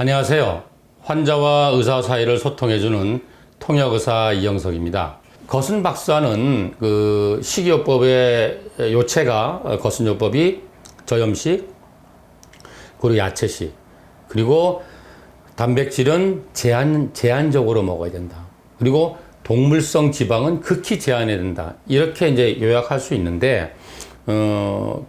안녕하세요. 환자와 의사 사이를 소통해주는 통역의사 이영석입니다. 거순박사는 그 식이요법의 요체가 거순요법이 저염식, 그리고 야채식, 그리고 단백질은 제한적으로 먹어야 된다. 그리고 동물성 지방은 극히 제한해야 된다. 이렇게 이제 요약할 수 있는데,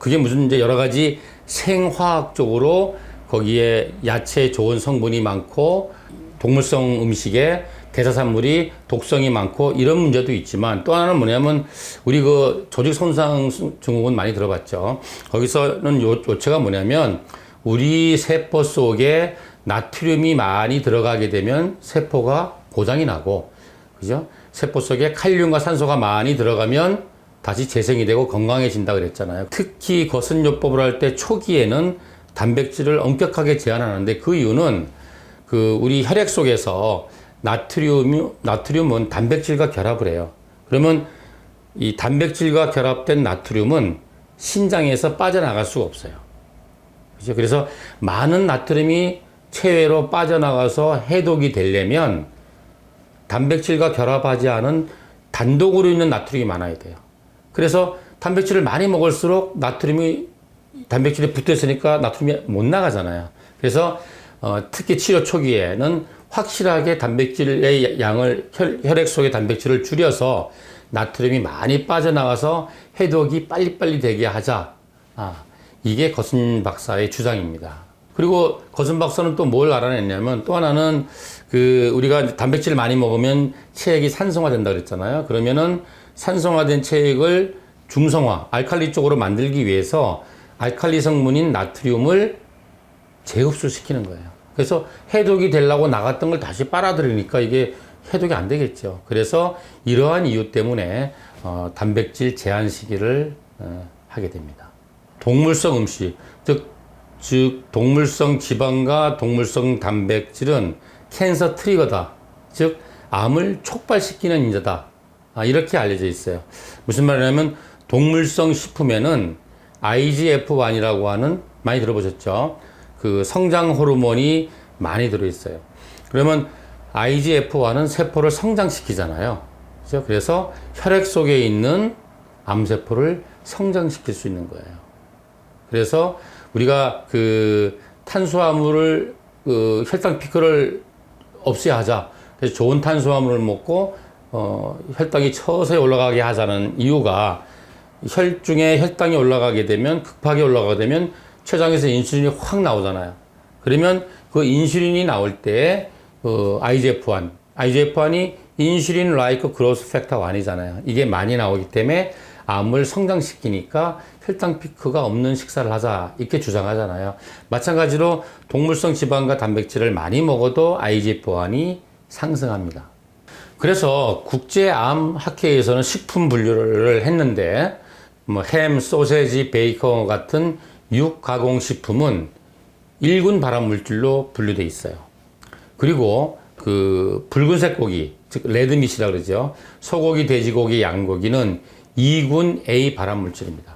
그게 무슨 이제 여러 가지 생화학적으로 거기에 야채에 좋은 성분이 많고 동물성 음식에 대사산물이 독성이 많고 이런 문제도 있지만, 또 하나는 뭐냐면 우리 그 조직 손상 증후군 많이 들어봤죠. 거기서는 요체가 뭐냐면 우리 세포 속에 나트륨이 많이 들어가게 되면 세포가 고장이 나고, 그죠? 세포 속에 칼륨과 산소가 많이 들어가면 다시 재생이 되고 건강해진다 그랬잖아요. 특히 거순요법을 할 때 초기에는 단백질을 엄격하게 제한하는데, 그 이유는 그 우리 혈액 속에서 나트륨은 단백질과 결합을 해요. 그러면 이 단백질과 결합된 나트륨은 신장에서 빠져나갈 수가 없어요. 그죠? 그래서 많은 나트륨이 체외로 빠져나가서 해독이 되려면 단백질과 결합하지 않은 단독으로 있는 나트륨이 많아야 돼요. 그래서 단백질을 많이 먹을수록 단백질이 붙어 있으니까 나트륨이 못 나가잖아요. 그래서 특히 치료 초기에는 확실하게 단백질의 양을, 혈액 속의 단백질을 줄여서 나트륨이 많이 빠져나가서 해독이 빨리빨리 되게 하자. 이게 거순 박사의 주장입니다. 그리고 거순 박사는 또 뭘 알아냈냐면, 또 하나는 그 우리가 단백질을 많이 먹으면 체액이 산성화된다 그랬잖아요. 그러면은 산성화된 체액을 중성화, 알칼리 쪽으로 만들기 위해서 알칼리 성분인 나트륨을 재흡수시키는 거예요. 그래서 해독이 되려고 나갔던 걸 다시 빨아들이니까 이게 해독이 안 되겠죠. 그래서 이러한 이유 때문에 단백질 제한 시기를 하게 됩니다. 동물성 음식, 즉 동물성 지방과 동물성 단백질은 캔서 트리거다. 즉 암을 촉발시키는 인자다. 이렇게 알려져 있어요. 무슨 말이냐면, 동물성 식품에는 IGF-1이라고 하는, 많이 들어보셨죠? 그 성장 호르몬이 많이 들어있어요. 그러면 IGF-1은 세포를 성장시키잖아요. 그렇죠? 그래서 혈액 속에 있는 암세포를 성장시킬 수 있는 거예요. 그래서 우리가 그 탄수화물을, 그 혈당 피크를 없애야 하자. 그래서 좋은 탄수화물을 먹고 혈당이 서서히 올라가게 하자는 이유가, 혈중에 혈당이 올라가게 되면, 급하게 올라가게 되면 췌장에서 인슐린이 확 나오잖아요. 그러면 그 인슐린이 나올 때 IGF-1이 인슐린 라이크 그로스 팩터 1이잖아요. 이게 많이 나오기 때문에 암을 성장시키니까 혈당 피크가 없는 식사를 하자, 이렇게 주장하잖아요. 마찬가지로 동물성 지방과 단백질을 많이 먹어도 IGF-1이 상승합니다. 그래서 국제암학회에서는 식품 분류를 했는데, 뭐 햄, 소세지, 베이컨 같은 육가공식품은 1군 발암물질로 분류되어 있어요. 그리고 그 붉은색 고기, 즉 레드밋이라고 그러죠. 소고기, 돼지고기, 양고기는 2군 A 발암물질입니다.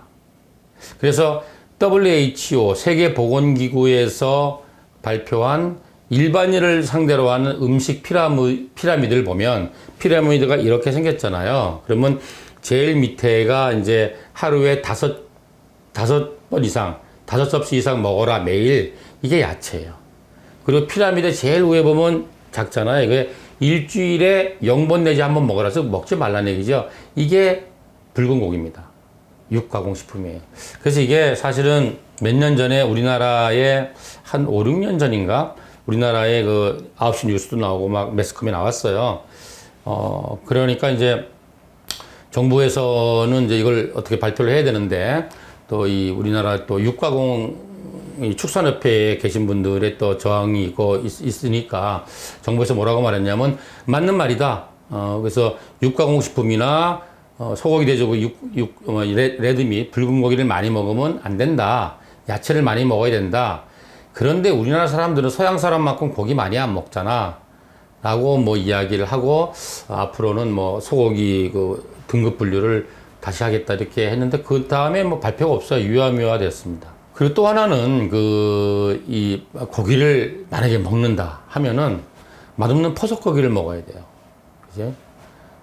그래서 WHO 세계보건기구에서 발표한 일반인을 상대로 하는 음식 피라미드를 보면, 피라미드가 이렇게 생겼잖아요. 그러면 제일 밑에가 이제 하루에 5번 이상, 5접시 이상 먹어라 매일, 이게 야채예요. 그리고 피라미드 제일 위에 보면 작잖아요. 이게 일주일에 0번 내지 1번 먹어라. 즉 먹지 말라는 얘기죠. 이게 붉은 고기입니다. 육가공식품이에요. 그래서 이게 사실은 몇 년 전에 우리나라에 한 5, 6년 전인가? 우리나라에 그 9시 뉴스도 나오고 막 매스컴에 나왔어요. 그러니까 이제 정부에서는 이제 이걸 어떻게 발표를 해야 되는데, 또 이 우리나라 또 육가공 축산협회에 계신 분들의 또 저항이 있으니까 정부에서 뭐라고 말했냐면, 맞는 말이다. 그래서 육가공식품이나 소고기, 돼지고기, 레드밋, 붉은 고기를 많이 먹으면 안 된다. 야채를 많이 먹어야 된다. 그런데 우리나라 사람들은 서양 사람만큼 고기 많이 안 먹잖아. 라고 뭐 이야기를 하고, 앞으로는 뭐 소고기 그 등급 분류를 다시 하겠다 이렇게 했는데, 그 다음에 뭐 발표가 없어요. 유야무야 됐습니다. 그리고 또 하나는 이 고기를 만약에 먹는다 하면은 맛없는 퍼석고기를 먹어야 돼요. 그죠?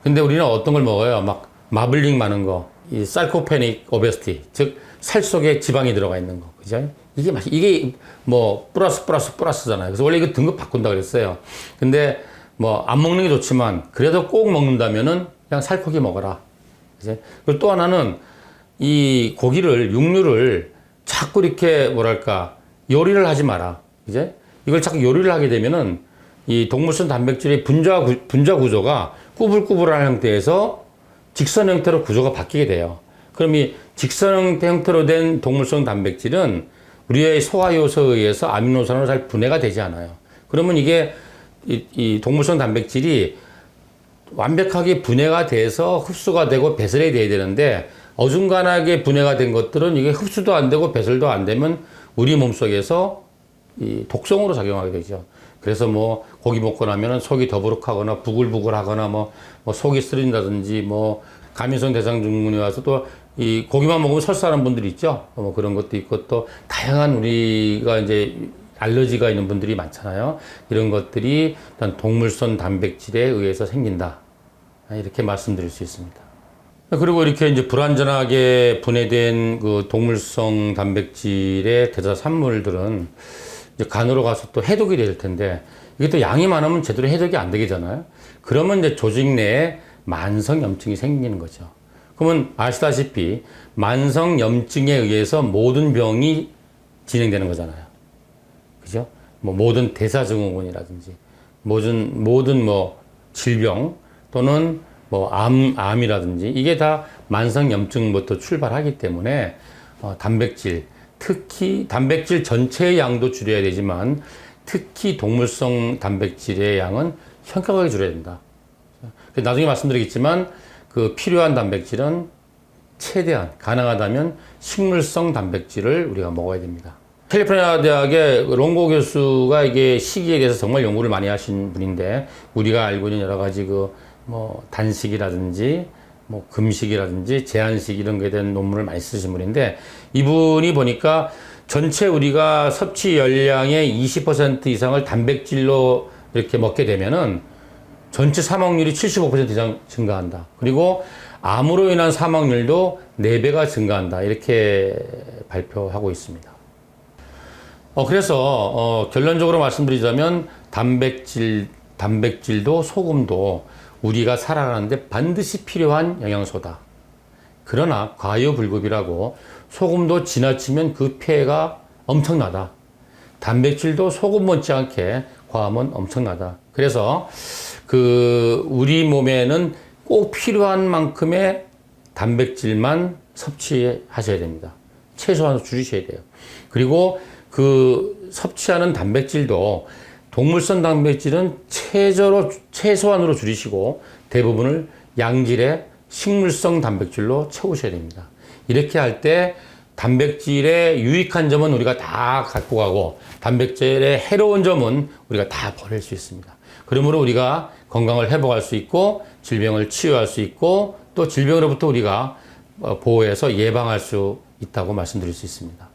근데 우리는 어떤 걸 먹어요? 막 마블링 많은 거, 이 sarcopenic obesity, 즉 살 속에 지방이 들어가 있는 거, 그죠? 이게 뭐 플러스잖아요. 그래서 원래 이거 등급 바꾼다 그랬어요. 근데 뭐 안 먹는 게 좋지만 그래도 꼭 먹는다면은 그냥 살코기 먹어라. 그죠? 그리고 또 하나는 이 고기를 육류를 자꾸 이렇게 뭐랄까 요리를 하지 마라. 이제 이걸 자꾸 요리를 하게 되면은 이 동물성 단백질의 분자 구조가 꾸불꾸불한 형태에서 직선 형태로 구조가 바뀌게 돼요. 그럼 이 직선 형태로 된 동물성 단백질은 우리의 소화 요소에 의해서 아미노산으로 잘 분해가 되지 않아요. 그러면 이게 이 동물성 단백질이 완벽하게 분해가 돼서 흡수가 되고 배설이 돼야 되는데 어중간하게 분해가 된 것들은 이게 흡수도 안 되고 배설도 안 되면 우리 몸속에서 이 독성으로 작용하게 되죠. 그래서 뭐 고기 먹고 나면은 속이 더부룩하거나 부글부글하거나 뭐 속이 쓰린다든지 뭐 가민성 대장증후군이 와서 또 이 고기만 먹으면 설사하는 분들이 있죠. 뭐 그런 것도 있고 또 다양한 우리가 이제 알러지가 있는 분들이 많잖아요. 이런 것들이 일단 동물성 단백질에 의해서 생긴다. 이렇게 말씀드릴 수 있습니다. 그리고 이렇게 이제 불완전하게 분해된 그 동물성 단백질의 대사 산물들은 이제 간으로 가서 또 해독이 될 텐데 이게 또 양이 많으면 제대로 해독이 안 되잖아요. 그러면 이제 조직 내에 만성 염증이 생기는 거죠. 그러면 아시다시피 만성 염증에 의해서 모든 병이 진행되는 거잖아요. 그죠? 뭐 모든 대사증후군이라든지 모든 뭐 질병 또는 뭐 암이라든지 이게 다 만성 염증부터 출발하기 때문에 단백질 특히 단백질 전체의 양도 줄여야 되지만 특히 동물성 단백질의 양은 현격하게 줄여야 된다. 나중에 말씀드리겠지만 그 필요한 단백질은 최대한 가능하다면 식물성 단백질을 우리가 먹어야 됩니다. 캘리포니아 대학의 롱고 교수가 이게 식이에 대해서 정말 연구를 많이 하신 분인데 우리가 알고 있는 여러 가지 뭐 단식이라든지 뭐 금식이라든지 제한식 이런 거에 대한 논문을 많이 쓰신 분인데 이분이 보니까 전체 우리가 섭취 열량의 20% 이상을 단백질로 이렇게 먹게 되면은 전체 사망률이 75% 이상 증가한다. 그리고 암으로 인한 사망률도 4배가 증가한다. 이렇게 발표하고 있습니다. 그래서 결론적으로 말씀드리자면 단백질도 소금도 우리가 살아가는데 반드시 필요한 영양소다. 그러나 과유불급이라고 소금도 지나치면 그 폐해가 엄청나다. 단백질도 소금 못지않게 과하면 엄청나다. 그래서 우리 몸에는 꼭 필요한 만큼의 단백질만 섭취하셔야 됩니다. 최소한으로 줄이셔야 돼요. 그리고 섭취하는 단백질도 동물성 단백질은 최소한으로 줄이시고 대부분을 양질의 식물성 단백질로 채우셔야 됩니다. 이렇게 할 때 단백질의 유익한 점은 우리가 다 갖고 가고 단백질의 해로운 점은 우리가 다 버릴 수 있습니다. 그러므로 우리가 건강을 회복할 수 있고 질병을 치유할 수 있고 또 질병으로부터 우리가 보호해서 예방할 수 있다고 말씀드릴 수 있습니다.